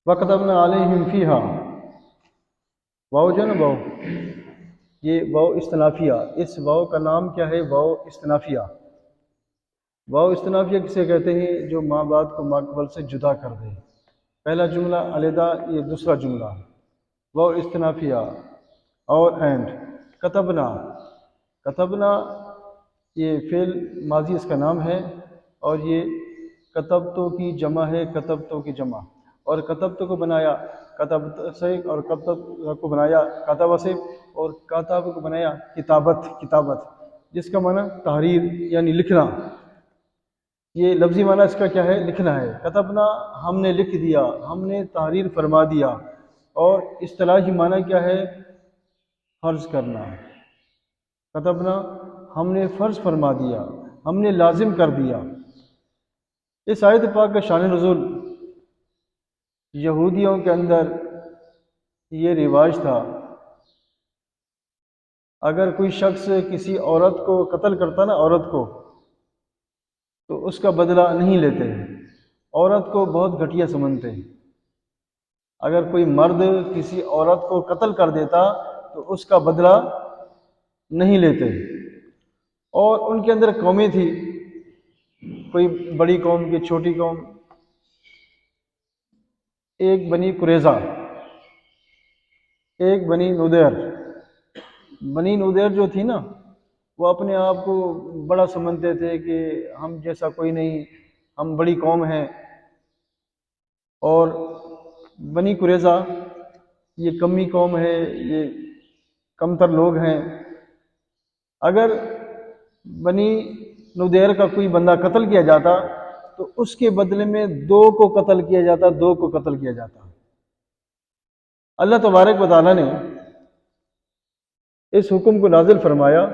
وَكَتَبْنَا عَلَيْهِمْ فِيهَا، واو جو ہے نا واو، یہ واو استنافیہ، اس واو کا نام کیا ہے؟ واو استنافیہ۔ واو استنافیہ کسے کہتے ہیں؟ جو ماں بعد کو ماقبل سے جدا کر دے۔ پہلا جملہ علیحدہ، یہ دوسرا جملہ، واو استنافیہ اور اینڈ۔ کتبنا، کتبنا یہ فعل ماضی اس کا نام ہے، اور یہ کتبتو کی جمع ہے، کتبتو کی جمع، اور کتبتو کو بنایا کتب سے، اور کتب کو بنایا کتب سے، اور کاتب کو بنایا کتابت، کتابت جس کا معنی تحریر یعنی لکھنا۔ یہ لفظی معنی اس کا کیا ہے؟ لکھنا ہے۔ کتبنا ہم نے لکھ دیا، ہم نے تحریر فرما دیا، اور اصطلاحی معنی کیا ہے؟ فرض کرنا۔ کتبنا ہم نے فرض فرما دیا، ہم نے لازم کر دیا۔ اس آیت پاک کا شان نزول، یہودیوں کے اندر یہ رواج تھا، اگر کوئی شخص کسی عورت کو قتل کرتا نا، عورت کو، تو اس کا بدلہ نہیں لیتے، عورت کو بہت گھٹیا سمجھتے ہیں۔ اگر کوئی مرد کسی عورت کو قتل کر دیتا تو اس کا بدلہ نہیں لیتے۔ اور ان کے اندر قومیں تھی، کوئی بڑی قوم کی چھوٹی قوم۔ ایک بنی قریظہ، ایک بنی نذیر۔ بنی نذیر جو تھی نا، وہ اپنے آپ کو بڑا سمجھتے تھے کہ ہم جیسا کوئی نہیں، ہم بڑی قوم ہیں۔ اور بنی قریظہ یہ کمی قوم ہے، یہ کمتر لوگ ہیں۔ اگر بنی نذیر کا کوئی بندہ قتل کیا جاتا تو اس کے بدلے میں 2 کو قتل کیا جاتا، 2 کو قتل کیا جاتا۔ اللہ تبارک و تعالیٰ نے اس حکم کو نازل فرمایا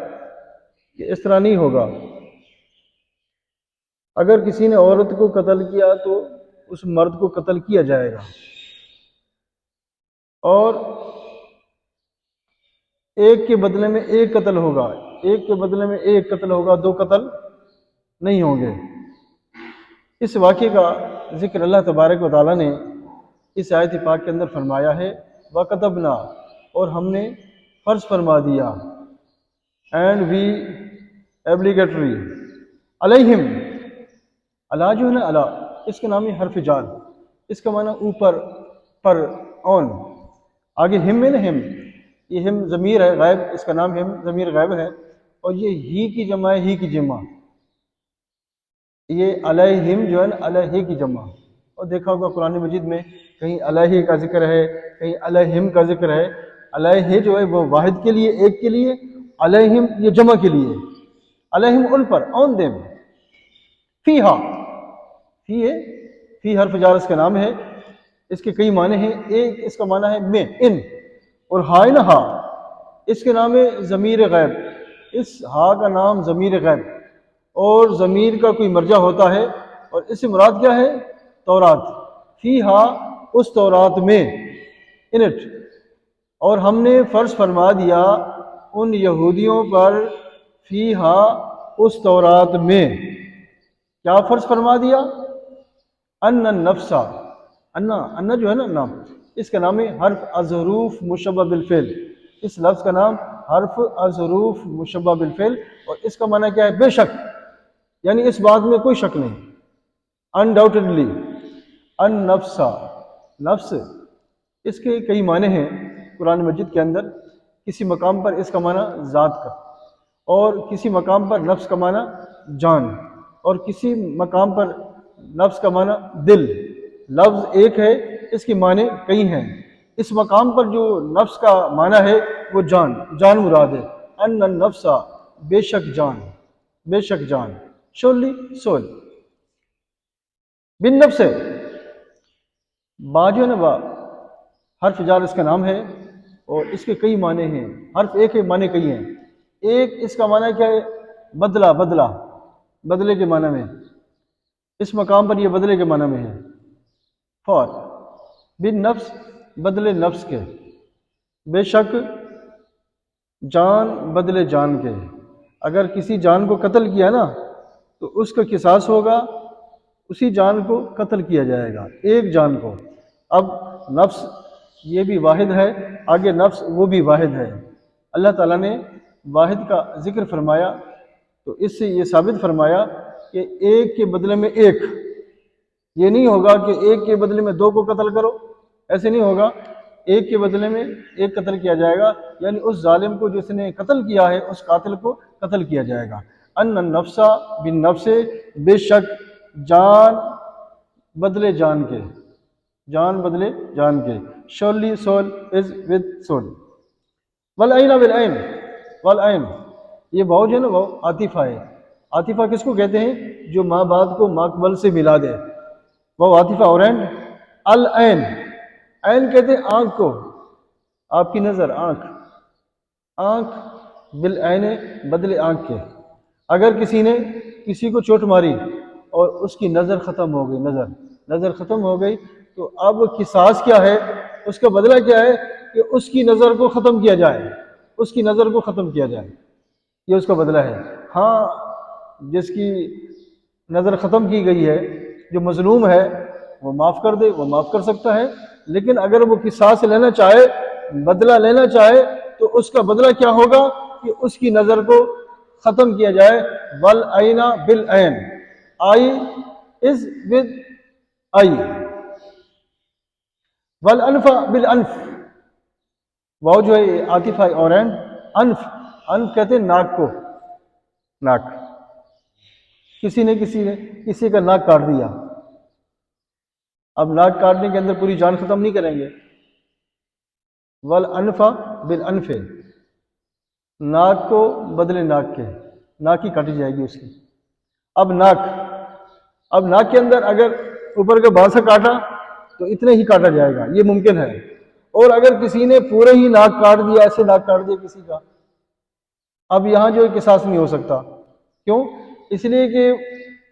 کہ اس طرح نہیں ہوگا۔ اگر کسی نے عورت کو قتل کیا تو اس مرد کو قتل کیا جائے گا، اور ایک کے بدلے میں 1 قتل ہوگا، ایک کے بدلے میں 1 قتل ہوگا، 2 قتل نہیں ہوں گے۔ اس واقعے کا ذکر اللہ تبارک و تعالیٰ نے اس آیت پاک کے اندر فرمایا ہے، وَكَتَبْنَا، اور ہم نے فرض فرما دیا، اینڈ وی ایبلیگیٹری، علیہم، علا جو ہے نا، علا اس کا نام ہے حرف جار، اس کا معنی اوپر، پر، آن۔ آگے ہم ہے نا، ہم، یہ ہم ضمیر ہے غائب، اس کا نام ہم ضمیر غائب ہے، اور یہ ہی کی جمع ہے، ہی کی جمع، یہ علیہم جو ہے نا، علیہ کی جمع۔ اور دیکھا ہوگا قرآن مجید میں کہیں علیہ کا ذکر ہے، کہیں علیہم کا ذکر ہے۔ علیہ جو ہے وہ واحد کے لیے، ایک کے لیے، علیہم یہ جمع کے لیے، علیہم ان پر، آن دیم۔ فیہا، فی ہے، فی حرف جار اس کا نام ہے، اس کے کئی معنی ہیں۔ ایک اس کا معنی ہے میں، ان، اور ہا نا، ہا اس کے نام ہے ضمیر غیب، اس ہا کا نام ضمیر غیب، اور ضمیر کا کوئی مرجع ہوتا ہے، اور اس سے مراد کیا ہے؟ تورات۔ فیہا اس تورات میں، ان اٹ، اور ہم نے فرض فرما دیا ان یہودیوں پر، فیہا اس تورات میں، کیا فرض فرما دیا؟ ان النفس، ان جو ہے نا نام، اس کا نام ہے حرف الظروف مشبہ بالفعل، اس لفظ کا نام حرف الظروف مشبہ بالفعل، اور اس کا معنی کیا ہے؟ بے شک، یعنی اس بات میں کوئی شک نہیں، انڈاؤٹڈلی، النفس، نفس، اس کے کئی معنی ہیں قرآن مجید کے اندر۔ کسی مقام پر اس کا معنی ذات کا، اور کسی مقام پر نفس کا معنی جان، اور کسی مقام پر نفس کا معنی دل۔ لفظ ایک ہے، اس کے معنی کئی ہیں۔ اس مقام پر جو نفس کا معنی ہے وہ جان، جان مراد ہے۔ ان النفس، بے شک جان، بے شک جان، شولی سول، بن نفس، با جو ہے نا، با حرف جار اس کا نام ہے، اور اس کے کئی معنی ہیں۔ حرف ایک ہے، معنی کئی ہیں۔ ایک اس کا معنی کیا ہے؟ بدلہ، بدلہ، بدلے کے معنی میں، اس مقام پر یہ بدلے کے معنی میں ہے۔ فور، بن نفس، بدلے نفس کے، بے شک جان، بدلے جان کے۔ اگر کسی جان کو قتل کیا نا تو اس کا قصاص ہوگا، اسی جان کو قتل کیا جائے گا، ایک جان کو۔ اب نفس یہ بھی واحد ہے، آگے نفس وہ بھی واحد ہے۔ اللہ تعالیٰ نے واحد کا ذکر فرمایا تو اس سے یہ ثابت فرمایا کہ ایک کے بدلے میں ایک، یہ نہیں ہوگا کہ ایک کے بدلے میں دو کو قتل کرو، ایسے نہیں ہوگا، ایک کے بدلے میں ایک قتل کیا جائے گا، یعنی اس ظالم کو جس نے قتل کیا ہے اس قاتل کو قتل کیا جائے گا۔ ان النفس بالنفس، بے شک جان بدلے جان کے، جان بدلے جان کے، surely soul is with soul۔ والعین بالعین، والعین یہ واو جو ہے نا وہ عاطفہ ہے۔ عاطفہ کس کو کہتے ہیں؟ جو ماں باپ کو ماقبل سے ملا دے، وہ عاطفہ۔ اور عین، العین، عین کہتے ہیں آنکھ کو، آپ کی نظر، آنکھ، آنکھ بالعین بدلے آنکھ کے۔ اگر کسی نے کسی کو چوٹ ماری اور اس کی نظر ختم ہو گئی، نظر ختم ہو گئی، تو اب قصاص کیا ہے، اس کا بدلہ کیا ہے کہ اس کی نظر کو ختم کیا جائے، اس کی نظر کو ختم کیا جائے، یہ اس کا بدلہ ہے۔ ہاں جس کی نظر ختم کی گئی ہے، جو مظلوم ہے، وہ معاف کر دے، وہ معاف کر سکتا ہے، لیکن اگر وہ قصاص لینا چاہے، بدلہ لینا چاہے، تو اس کا بدلہ کیا ہوگا کہ اس کی نظر کو ختم کیا جائے۔ والعین بالعین، آئی از ود آئی، والانف بالانف، وہ جو ہے عاطفہ اور عین، انف، انف کہتے ہیں ناک کو، ناک، کسی نے کسی کا ناک کاٹ دیا، اب ناک کاٹنے کے اندر پوری جان ختم نہیں کریں گے۔ والانف بالانف، ناک کو بدلے ناک کے، ناک ہی کاٹی جائے گی اس کی۔ اب ناک کے اندر اگر اوپر کا بال سے کاٹا تو اتنے ہی کاٹا جائے گا، یہ ممکن ہے۔ اور اگر کسی نے پورے ہی ناک کاٹ دیا، ایسے ناک کاٹ دیا کسی کا، اب یہاں جو قصاص نہیں ہو سکتا۔ کیوں؟ اس لیے کہ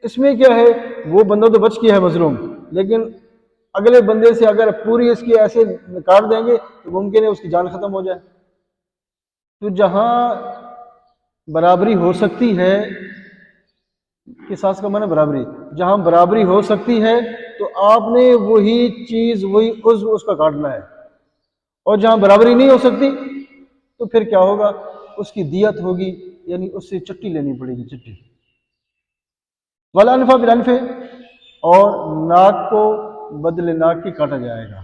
اس میں کیا ہے، وہ بندہ تو بچ گیا ہے مظلوم، لیکن اگلے بندے سے اگر پوری اس کی ایسے کاٹ دیں گے تو ممکن ہے اس کی جان ختم ہو جائے۔ تو جہاں برابری ہو سکتی ہے، قصاص کا معنی برابری، جہاں برابری ہو سکتی ہے تو آپ نے وہی چیز، وہی عضو اس کا کاٹنا ہے، اور جہاں برابری نہیں ہو سکتی تو پھر کیا ہوگا، اس کی دیت ہوگی، یعنی اس سے چٹی لینی پڑے گی، چٹی۔ والانف بالانف، اور ناک کو بدلے ناک کی کاٹا جائے گا۔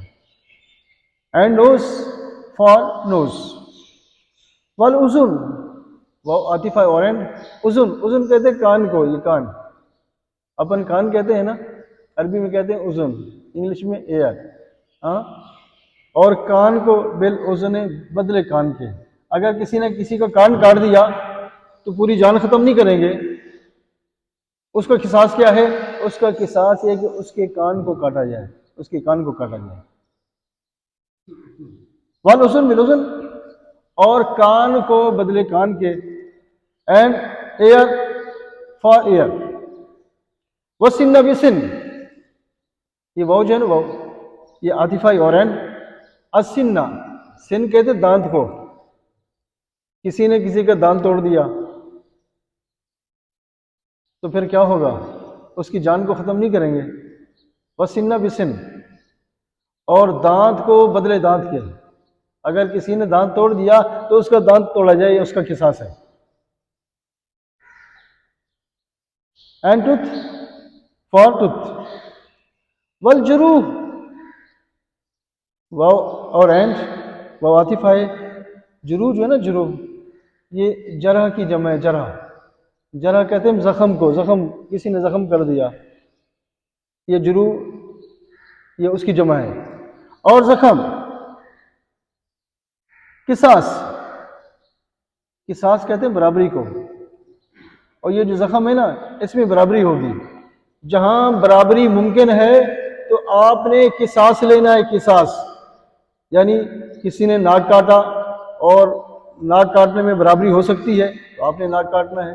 اینڈ نوز فار نوز، والاذن، وہ عاطفہ اور اینڈ، اذن، اذن کہتے ہیں کان کو، یہ کان، اپن کان کہتے ہیں نا، عربی میں کہتے ہیں اذن، انگلش میں ایئر، ہاں، اور کان کو بالاذن بدلے کان کے۔ اگر کسی نے کسی کا کان کاٹ دیا تو پوری جان ختم نہیں کریں گے، اس کا قصاص کیا ہے؟ اس کا قصاص یہ کہ اس کے کان کو کاٹا جائے، اس کے کان کو کاٹا جائے۔ والاذن بالاذن، اور کان کو بدلے کان کے، اینڈ ایئر فار ایئر، والسن بسن، یہ واو جو ہے نا، واو یہ عاطفہ اور اینڈ، السن، سن کہتے دانت کو، کسی نے کسی کا دانت توڑ دیا تو پھر کیا ہوگا، اس کی جان کو ختم نہیں کریں گے۔ والسن بسن، اور دانت کو بدلے دانت کے، اگر کسی نے دانت توڑ دیا تو اس کا دانت توڑا جائے، یہ اس کا قصاص ہے۔ اینڈ ٹوتھ فار ٹوتھ، والجروح، واو اور اینڈ، وہ عاطفہ ہے، جروح جو ہے نا، جروح یہ جرح کی جمع ہے، جرح، جرح کہتے ہیں زخم کو، زخم کسی نے زخم کر دیا، یہ جروح، یہ اس کی جمع ہے۔ اور زخم، قصاص، قصاص کہتے ہیں برابری کو، اور یہ جو زخم ہے نا اس میں برابری ہوگی، جہاں برابری ممکن ہے تو آپ نے قصاص لینا ہے، قصاص، یعنی کسی نے ناک کاٹا اور ناک کاٹنے میں برابری ہو سکتی ہے تو آپ نے ناک کاٹنا ہے،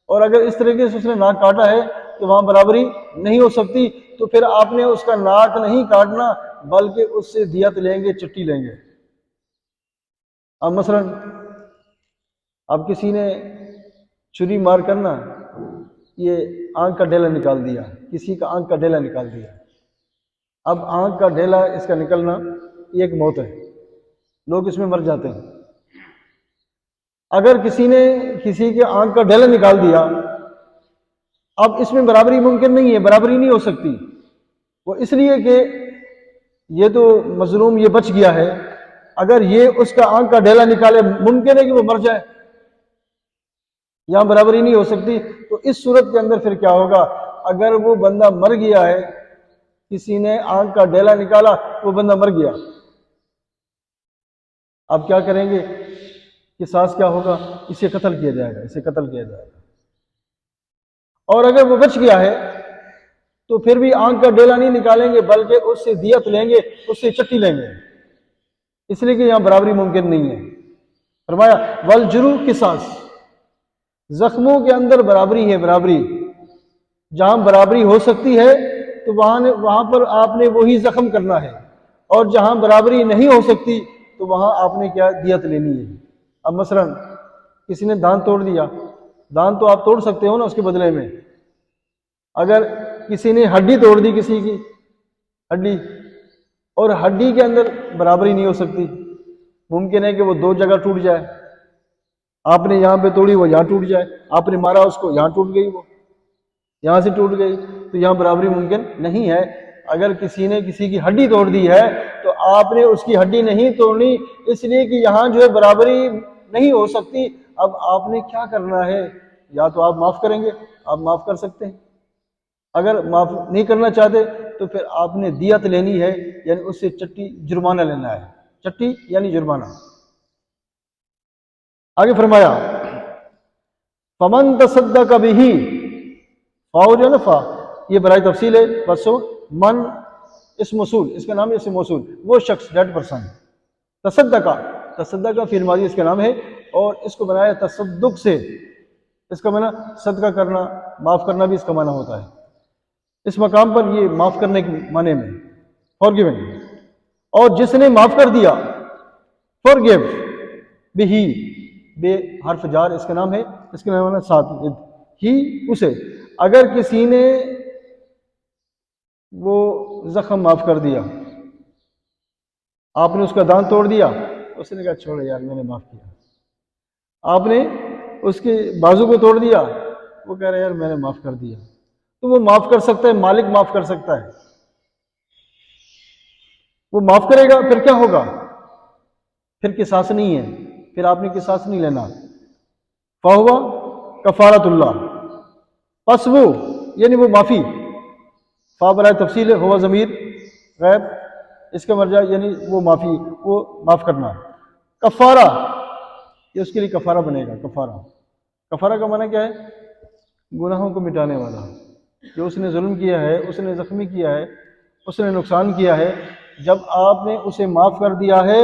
اور اگر اس طریقے سے اس نے ناک کاٹا ہے تو وہاں برابری نہیں ہو سکتی تو پھر آپ نے اس کا ناک نہیں کاٹنا بلکہ اس سے دیت لیں گے، چٹی لیں گے۔ اب مثلا اب کسی نے چھری مار کر نا یہ آنکھ کا ڈیلا نکال دیا، کسی کا آنکھ کا ڈیلا نکال دیا، اب آنکھ کا ڈھیلا اس کا نکلنا یہ ایک موت ہے، لوگ اس میں مر جاتے ہیں۔ اگر کسی نے کسی کے آنکھ کا ڈھیلا نکال دیا، اب اس میں برابری ممکن نہیں ہے، برابری نہیں ہو سکتی، وہ اس لیے کہ یہ تو مظلوم یہ بچ گیا ہے، اگر یہ اس کا آنکھ کا ڈھیلا نکالے ممکن ہے کہ وہ مر جائے، یہاں برابری نہیں ہو سکتی۔ تو اس صورت کے اندر پھر کیا ہوگا؟ اگر وہ بندہ مر گیا ہے، کسی نے آنکھ کا ڈھیلا نکالا، وہ بندہ مر گیا، اب کیا کریں گے؟ قصاص کیا ہوگا؟ اسے قتل کیا جائے گا، اسے قتل کیا جائے گا۔ اور اگر وہ بچ گیا ہے تو پھر بھی آنکھ کا ڈھیلا نہیں نکالیں گے، بلکہ اس سے دیت لیں گے، اس سے چٹی لیں گے، اس لیے کہ یہاں برابری ممکن نہیں ہے۔ فرمایا والجروح قصاص، زخموں کے اندر برابری ہے، برابری جہاں برابری ہو سکتی ہے تو وہاں پر آپ نے وہی زخم کرنا ہے، اور جہاں برابری نہیں ہو سکتی تو وہاں آپ نے کیا؟ دیت لینی ہے۔ اب مثلا کسی نے دانت توڑ دیا، دانت تو آپ توڑ سکتے ہو نا اس کے بدلے میں، اگر کسی نے ہڈی توڑ دی، کسی کی ہڈی، اور ہڈی کے اندر برابری نہیں ہو سکتی، ممکن ہے کہ وہ دو جگہ ٹوٹ جائے، آپ نے یہاں پہ توڑی وہ یہاں ٹوٹ جائے، آپ نے مارا اس کو یہاں ٹوٹ گئی، وہ یہاں سے ٹوٹ گئی، تو یہاں برابری ممکن نہیں ہے۔ اگر کسی نے کسی کی ہڈی توڑ دی ہے تو آپ نے اس کی ہڈی نہیں توڑنی، اس لیے کہ یہاں جو ہے برابری نہیں ہو سکتی۔ اب آپ نے کیا کرنا ہے؟ یا تو آپ معاف کریں گے، آپ معاف کر سکتے ہیں، اگر معاف نہیں کرنا چاہتے تو پھر آپ نے دیت لینی ہے، یعنی اس سے چٹی جرمانہ لینا ہے، چٹی یعنی جرمانہ۔ آگے فرمایا فمن تصدق بہ، فاؤ جو ہے نا، فا یہ برائے تفصیل ہے، بسو من اسم موصول، اس کا نام ہے اسم موصول، وہ شخص دیٹ پرسن، تصدقہ فعل ماضی اس کا نام ہے، اور اس کو بنایا تصدق سے، اس کا معنی صدقہ کرنا، معاف کرنا بھی اس کا معنی ہوتا ہے۔ اس مقام پر یہ معاف کرنے کے معنی میں forgiving، اور جس نے معاف کر دیا، forgive بہ، بے حرف جار اس کا نام ہے، اس کے نام ہے ساتھ ہی، اسے، اگر کسی نے وہ زخم معاف کر دیا، آپ نے اس کا دانت توڑ دیا، اس نے کہا چھوڑو یار میں نے معاف کیا، آپ نے اس کے بازو کو توڑ دیا، وہ کہہ رہا ہے یار میں نے معاف کر دیا، تو وہ معاف کر سکتا ہے، مالک معاف کر سکتا ہے، وہ معاف کرے گا، پھر کیا ہوگا؟ پھر قصاص نہیں ہے، پھر آپ نے قصاص نہیں لینا۔ فہو کفارۃ اللہ، پس وہ یعنی وہ معافی، فا برائے تفصیل ہے، ہوا ضمیر غیب، اس کا مرجع یعنی وہ معافی، وہ معاف کرنا۔ کفارہ یہ اس کے لیے کفارہ بنے گا، کفارہ، کفارہ کا معنی کیا ہے؟ گناہوں کو مٹانے والا، جو اس نے ظلم کیا ہے، اس نے زخمی کیا ہے، اس نے نقصان کیا ہے، جب آپ نے اسے معاف کر دیا ہے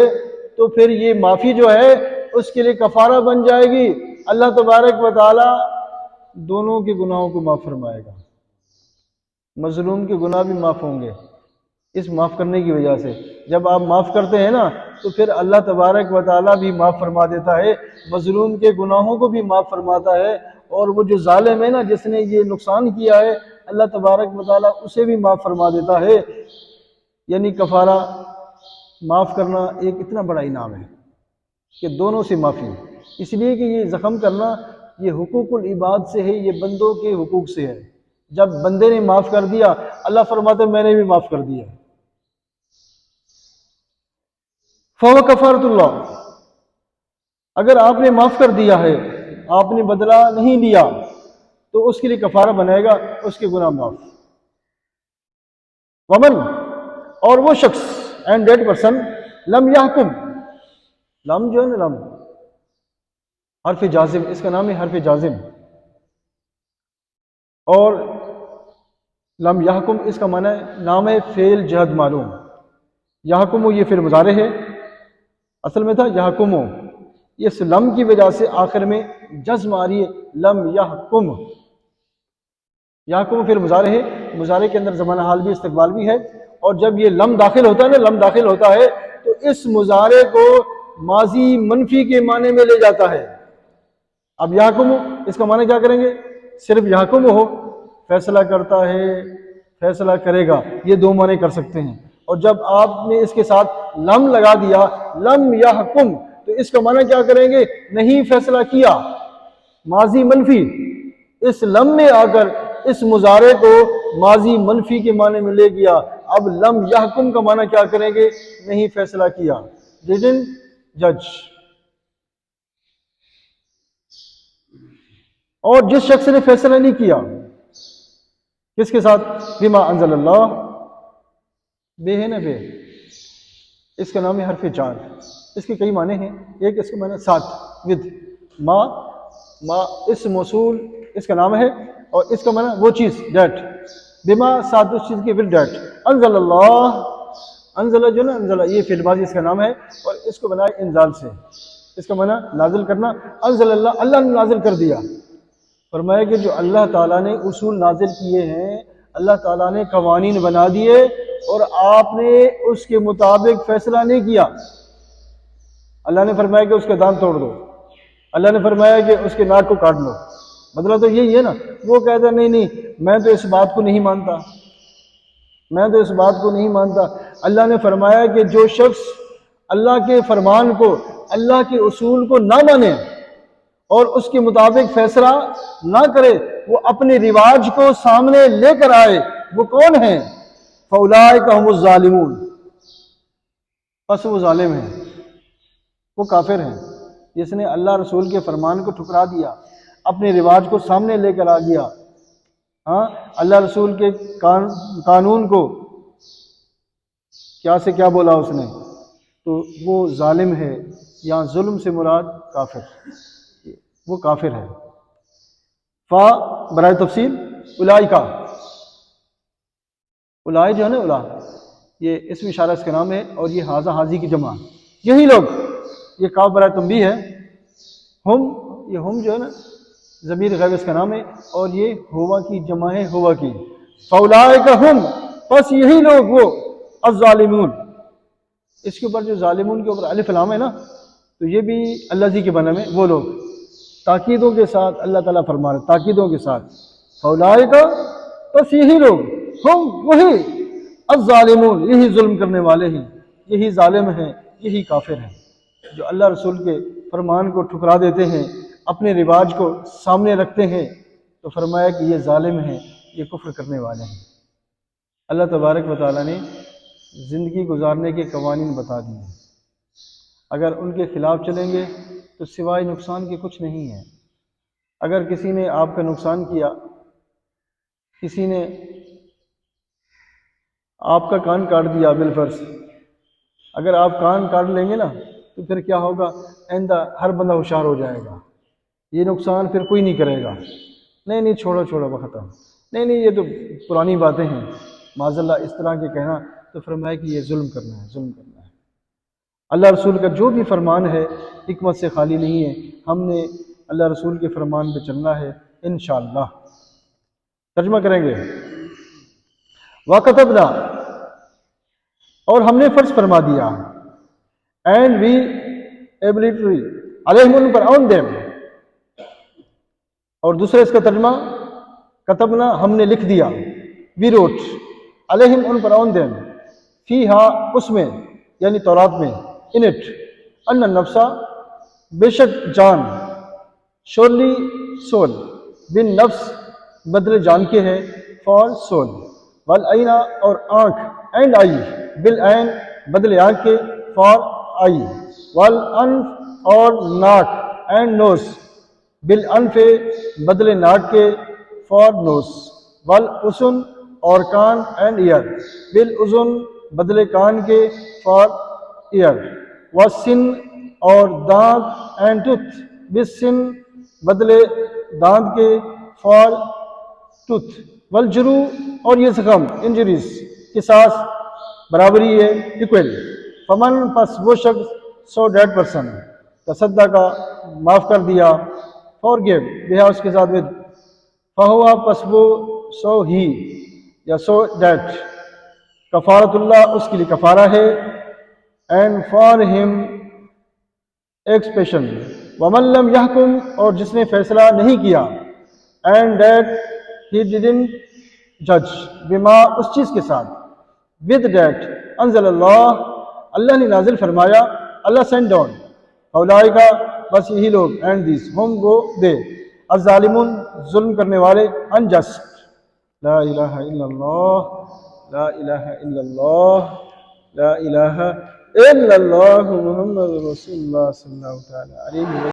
تو پھر یہ معافی جو ہے اس کے لیے کفارہ بن جائے گی، اللہ تبارک و تعالی دونوں کے گناہوں کو معاف فرمائے گا، مظلوم کے گناہ بھی معاف ہوں گے اس معاف کرنے کی وجہ سے۔ جب آپ معاف کرتے ہیں نا تو پھر اللہ تبارک و تعالی بھی معاف فرما دیتا ہے، مظلوم کے گناہوں کو بھی معاف فرماتا ہے، اور وہ جو ظالم ہے نا جس نے یہ نقصان کیا ہے، اللہ تبارک و تعالی اسے بھی معاف فرما دیتا ہے۔ یعنی کفارہ، معاف کرنا ایک اتنا بڑا انعام ہے کہ دونوں سے معافی، اس لیے کہ یہ زخم کرنا یہ حقوق العباد سے ہے، یہ بندوں کے حقوق سے ہے۔ جب بندے نے معاف کر دیا، اللہ فرماتے میں نے بھی معاف کر دیا، فَهُوَ کفارۃ اللہ، اگر آپ نے معاف کر دیا ہے، آپ نے بدلہ نہیں لیا، تو اس کے لیے کفارہ بنے گا، اس کے گناہ معاف۔ ومن، اور وہ شخص، اینڈ دیٹ پرسن، لم یحکم، لم جو ہے نا، لم حرف جازم، اس کا نام ہے حرف جازم، اور لم یحکم اس کا معنی نام ہے فعل جہد معلوم، یحکم یہ فعل مضارع ہے، اصل میں تھا یحکمو، اس لم کی وجہ سے آخر میں جزم آ رہی ہے، لم یحکم، یحکم فعل مضارع ہے، مضارع کے اندر زمانہ حال بھی استقبال بھی ہے، اور جب یہ لم داخل ہوتا ہے نا، لم داخل ہوتا ہے تو اس مضارع کو ماضی منفی کے معنی میں لے جاتا ہے۔ اب یحکم اس کا معنی کیا کریں گے؟ صرف یحکم ہو، فیصلہ کرتا ہے، فیصلہ کرے گا، یہ دو معنی کر سکتے ہیں۔ اور جب آپ نے اس کے ساتھ لم لگا دیا، لم یحکم، تو اس کا معنی کیا کریں گے؟ نہیں فیصلہ کیا، ماضی منفی۔ اس لم میں آ کر اس مضارع کو ماضی منفی کے معنی میں لے گیا۔ اب لم یحکم کا معنی کیا کریں گے؟ نہیں فیصلہ کیا، didn't judge۔ اور جس شخص نے فیصلہ نہیں کیا، کس کے ساتھ؟ بما انزل اللہ، بے ہے نا بے، اس کا نام ہے حرف جار۔ اس کے کئی معنی ہیں، ایک اس کا معنی ساتھ، ود، ما اس موصول اس کا نام ہے، اور اس کا معنی وہ چیز، دیٹ، بما ساتھ اس چیز کی، ود دیٹ۔ انزل اللہ، انزل جو نا، انزل یہ فعل ماضی اس کا نام ہے، اور اس کو بنایا انزال سے، اس کا معنی نازل کرنا۔ انزل اللہ، اللہ نے نازل کر دیا۔ فرمایا کہ جو اللہ تعالیٰ نے اصول نازل کیے ہیں، اللہ تعالیٰ نے قوانین بنا دیے، اور آپ نے اس کے مطابق فیصلہ نہیں کیا۔ اللہ نے فرمایا کہ اس کے دانت توڑ دو، اللہ نے فرمایا کہ اس کے ناک کو کاٹ لو، مطلب تو یہی ہے نا۔ وہ کہتا ہے نہیں میں تو اس بات کو نہیں مانتا، میں تو اس بات کو نہیں مانتا۔ اللہ نے فرمایا کہ جو شخص اللہ کے فرمان کو، اللہ کے اصول کو نہ مانے اور اس کے مطابق فیصلہ نہ کرے، وہ اپنے رواج کو سامنے لے کر آئے، وہ کون ہیں؟ فَأُولَٰئِكَ هُمُ الظَّالِمُونَ، پس وہ ظالم ہیں، وہ کافر ہیں۔ جس نے اللہ رسول کے فرمان کو ٹھکرا دیا، اپنے رواج کو سامنے لے کر آ گیا، ہاں اللہ رسول کے قانون کو کیا سے کیا بولا اس نے، تو وہ ظالم ہے۔ یہاں ظلم سے مراد کافر، وہ کافر ہے۔ فا برائے تفصیل، اولائکا، اولائے جو ہے نا، اولا یہ اسم اشارہ اس کا نام ہے، اور یہ حاضہ حاضی کی جمع، یہی لوگ، یہ کاف برائے تنبیہ ہے۔ ہم، یہ ہم جو ہے نا ضمیر غیب اس کا نام ہے، اور یہ ہوا کی جمع ہے، ہوا کی۔ فاولائک ہم، پس یہی لوگ، وہ الظالمون، اس کے اوپر جو ظالمون کے اوپر الف لام ہے نا، تو یہ بھی الذی کے بنا میں، وہ لوگ، تاکیدوں کے ساتھ اللہ تعالیٰ فرما رہے، تاکیدوں کے ساتھ۔ فاولائک، پس یہی لوگ، ہم وہی، الظالمون، یہی ظلم کرنے والے ہیں، یہی ظالم ہیں، یہی کافر ہیں، جو اللہ رسول کے فرمان کو ٹھکرا دیتے ہیں، اپنے رواج کو سامنے رکھتے ہیں، تو فرمایا کہ یہ ظالم ہیں، یہ کفر کرنے والے ہیں۔ اللہ تبارک و تعالیٰ نے زندگی گزارنے کے قوانین بتا دیے، اگر ان کے خلاف چلیں گے تو سوائے نقصان کے کچھ نہیں ہے۔ اگر کسی نے آپ کا نقصان کیا، کسی نے آپ کا کان کاٹ دیا بالفرض، اگر آپ کان کاٹ لیں گے نا تو پھر کیا ہوگا؟ آئندہ ہر بندہ ہوشیار ہو جائے گا، یہ نقصان پھر کوئی نہیں کرے گا۔ نہیں چھوڑو ختم، نہیں یہ تو پرانی باتیں ہیں، معاذ اللہ اس طرح کے کہنا، تو فرمایا کہ یہ ظلم کرنا ہے، ظلم کرنا ہے۔ اللہ رسول کا جو بھی فرمان ہے حکمت سے خالی نہیں ہے، ہم نے اللہ رسول کے فرمان پہ چلنا ہے انشاءاللہ۔ ترجمہ کریں گے، وَكَتَبْنَا، اور ہم نے فرض فرما دیا، اینڈ وی ایبلیٹری علیہم، ان پر، آن دیم، اور دوسرے اس کا ترجمہ کتبنا، ہم نے لکھ دیا، وی روٹ، علیہم، ان پر، آن دیم، فیہا، اس میں، یعنی تورات میں، ان اٹ، ان النفسا، بے شک جان، شورلی سول، بن نفس، بدلے جان کے ہے، فار سول، والعینا، اور آنکھ، اینڈ آئی، بالعین، بدلے آنکھ کے، فار آئی، والانف، اور ناک، اینڈ نوز، بالانف، بدلے ناک کے، فار نوز، والاذن، اور کان، اینڈ ایئر، بالاذن، بدلے کان کے، فار ایئر، والسن، اور دانت، اینڈ ٹوتھ، بالسن، بدلے دانت کے، فار ٹوتھ، والجروح، اور یہ زخم، انجریز، قصاص، برابری ہے، ایکول، فمن، پس وہ شخص، سو ڈیٹ پرسن، تصدق کا معاف کر دیا، فورگیو، بہا اس کے ساتھ ود، فہوا، پس وہ، سو ہی، یا سو ڈیٹ، کفارت اللہ، اس کے لیے کفارہ ہے، اینڈ فار ہم، ایکسپیشن، ومن لم یحکم، اور جس نے فیصلہ نہیں کیا، اینڈ دیٹ ہی ڈیڈنٹ جج بما اس چیز کے ساتھ ود ڈیٹ انزل اللہ نے نازل فرمایا اللہ سینڈ ڈاؤن اولئک بس یہی لوگ اینڈ دیس ہم وہ دے الظالمون ظلم کرنے والے انجسٹ لا الہ الا اللہ لا الہ الا اللہ لا الہ الا اللہ محمد رسول اللہ صلی اللہ تعالی علیہ وسلم